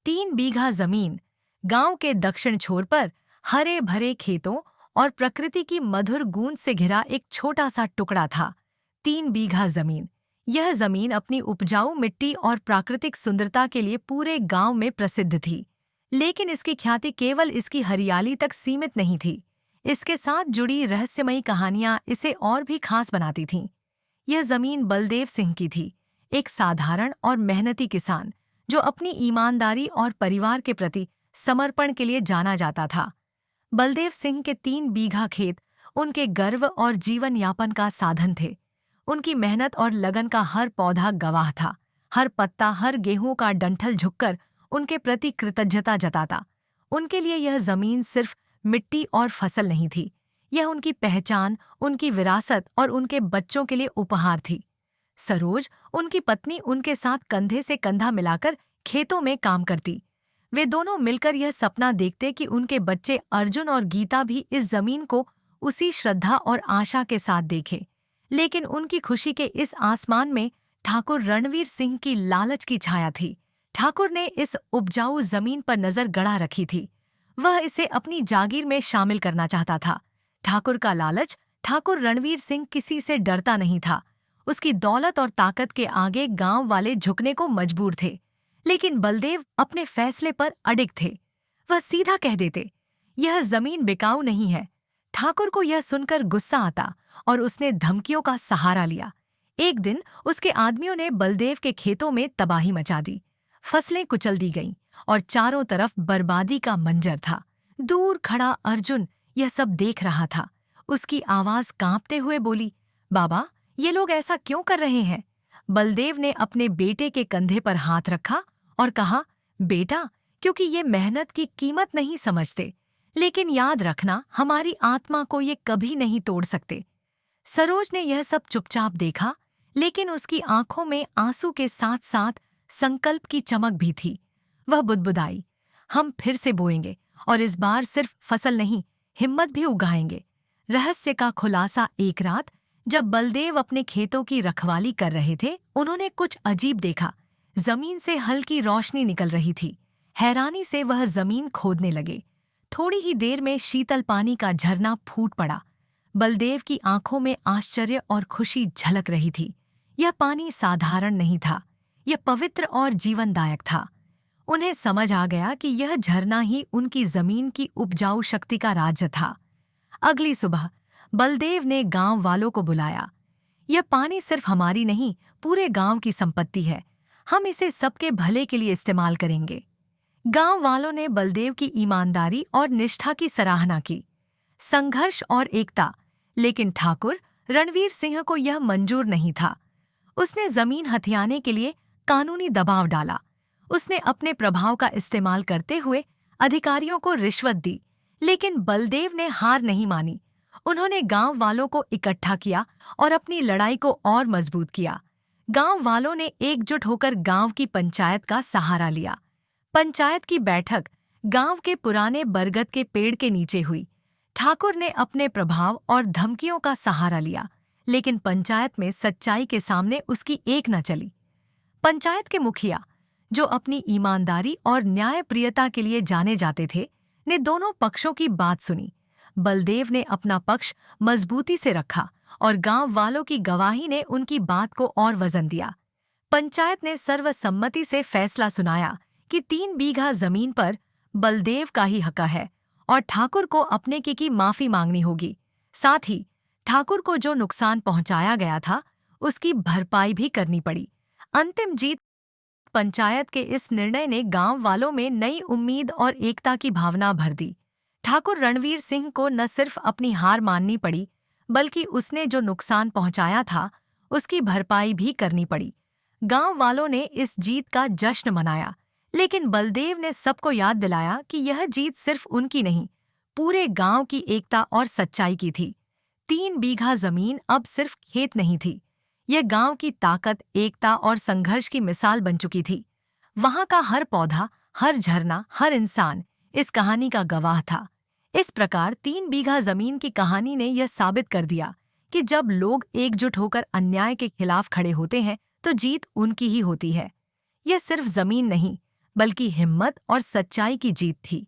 3 बीघा जमीन गांव के दक्षिण छोर पर हरे भरे खेतों और प्रकृति की मधुर गूंज से घिरा एक छोटा सा टुकड़ा था। 3 बीघा जमीन। यह जमीन अपनी उपजाऊ मिट्टी और प्राकृतिक सुंदरता के लिए पूरे गांव में प्रसिद्ध थी। लेकिन इसकी ख्याति केवल इसकी हरियाली तक सीमित नहीं थी। इसके साथ जुड़ी रहस्यमयी कहानियां इसे और भी खास बनाती थीं। यह जमीन बलदेव सिंह की थी, एक साधारण और मेहनती किसान जो अपनी ईमानदारी और परिवार के प्रति समर्पण के लिए जाना जाता था। बलदेव सिंह के 3 बीघा खेत उनके गर्व और जीवन यापन का साधन थे। उनकी मेहनत और लगन का हर पौधा गवाह था। हर पत्ता, हर गेहूं का डंठल झुककर उनके प्रति कृतज्ञता जताता। उनके लिए यह जमीन सिर्फ मिट्टी और फसल नहीं थी, यह उनकी पहचान, उनकी विरासत और उनके बच्चों के लिए उपहार थी। सरोज, उनकी पत्नी, उनके साथ कंधे से कंधा मिलाकर खेतों में काम करती। वे दोनों मिलकर यह सपना देखते कि उनके बच्चे अर्जुन और गीता भी इस जमीन को उसी श्रद्धा और आशा के साथ देखें। लेकिन उनकी खुशी के इस आसमान में ठाकुर रणवीर सिंह की लालच की छाया थी। ठाकुर ने इस उपजाऊ जमीन पर नजर गड़ा रखी थी। वह इसे अपनी जागीर में शामिल करना चाहता था। ठाकुर का लालच। ठाकुर रणवीर सिंह किसी से डरता नहीं था। उसकी दौलत और ताकत के आगे गांव वाले झुकने को मजबूर थे। लेकिन बलदेव अपने फैसले पर अडिग थे। वह सीधा कह देते, यह जमीन बिकाऊ नहीं है। ठाकुर को यह सुनकर गुस्सा आता और उसने धमकियों का सहारा लिया। एक दिन उसके आदमियों ने बलदेव के खेतों में तबाही मचा दी। फसलें कुचल दी गईं और चारों तरफ बर्बादी का मंजर था। दूर खड़ा अर्जुन यह सब देख रहा था। उसकी आवाज कांपते हुए बोली, बाबा, ये लोग ऐसा क्यों कर रहे हैं? बलदेव ने अपने बेटे के कंधे पर हाथ रखा और कहा, बेटा, क्योंकि ये मेहनत की कीमत नहीं समझते, लेकिन याद रखना, हमारी आत्मा को ये कभी नहीं तोड़ सकते। सरोज ने यह सब चुपचाप देखा, लेकिन उसकी आंखों में आंसू के साथ साथ संकल्प की चमक भी थी। वह बुदबुदाई, हम फिर से बोएंगे और इस बार सिर्फ फसल नहीं, हिम्मत भी उगाएंगे। रहस्य का खुलासा एक रात जब बलदेव अपने खेतों की रखवाली कर रहे थे, उन्होंने कुछ अजीब देखा। जमीन से हल्की रोशनी निकल रही थी। हैरानी से वह जमीन खोदने लगे। थोड़ी ही देर में शीतल पानी का झरना फूट पड़ा। बलदेव की आंखों में आश्चर्य और खुशी झलक रही थी। यह पानी साधारण नहीं था, यह पवित्र और जीवनदायक था। उन्हें समझ आ गया कि यह झरना ही उनकी जमीन की उपजाऊ शक्ति का राज्य था। अगली सुबह बलदेव ने गांव वालों को बुलाया। यह पानी सिर्फ हमारी नहीं, पूरे गांव की संपत्ति है। हम इसे सबके भले के लिए इस्तेमाल करेंगे। गांव वालों ने बलदेव की ईमानदारी और निष्ठा की सराहना की। संघर्ष और एकता। लेकिन ठाकुर रणवीर सिंह को यह मंजूर नहीं था। उसने जमीन हथियाने के लिए कानूनी दबाव डाला। उसने अपने प्रभाव का इस्तेमाल करते हुए अधिकारियों को रिश्वत दी। लेकिन बलदेव ने हार नहीं मानी। उन्होंने गांव वालों को इकट्ठा किया और अपनी लड़ाई को और मजबूत किया। गांव वालों ने एकजुट होकर गांव की पंचायत का सहारा लिया। पंचायत की बैठक गांव के पुराने बरगद के पेड़ के नीचे हुई। ठाकुर ने अपने प्रभाव और धमकियों का सहारा लिया, लेकिन पंचायत में सच्चाई के सामने उसकी एक न चली। पंचायत के मुखिया, जो अपनी ईमानदारी और न्यायप्रियता के लिए जाने जाते थे, ने दोनों पक्षों की बात सुनी। बलदेव ने अपना पक्ष मजबूती से रखा और गांव वालों की गवाही ने उनकी बात को और वजन दिया। पंचायत ने सर्वसम्मति से फैसला सुनाया कि 3 बीघा जमीन पर बलदेव का ही हक है और ठाकुर को अपने की माफी मांगनी होगी। साथ ही ठाकुर को जो नुकसान पहुंचाया गया था, उसकी भरपाई भी करनी पड़ी। अंतिम जीत। पंचायत के इस निर्णय ने गांव वालों में नई उम्मीद और एकता की भावना भर दी। ठाकुर रणवीर सिंह को न सिर्फ अपनी हार माननी पड़ी, बल्कि उसने जो नुकसान पहुंचाया था, उसकी भरपाई भी करनी पड़ी। गांव वालों ने इस जीत का जश्न मनाया, लेकिन बलदेव ने सबको याद दिलाया कि यह जीत सिर्फ उनकी नहीं, पूरे गांव की एकता और सच्चाई की थी। 3 बीघा जमीन अब सिर्फ खेत नहीं थी, यह गांव की ताकत, एकता और संघर्ष की मिसाल बन चुकी थी। वहां का हर पौधा, हर झरना, हर इंसान इस कहानी का गवाह था। इस प्रकार 3 बीघा जमीन की कहानी ने यह साबित कर दिया कि जब लोग एकजुट होकर अन्याय के खिलाफ खड़े होते हैं, तो जीत उनकी ही होती है। यह सिर्फ जमीन नहीं, बल्कि हिम्मत और सच्चाई की जीत थी।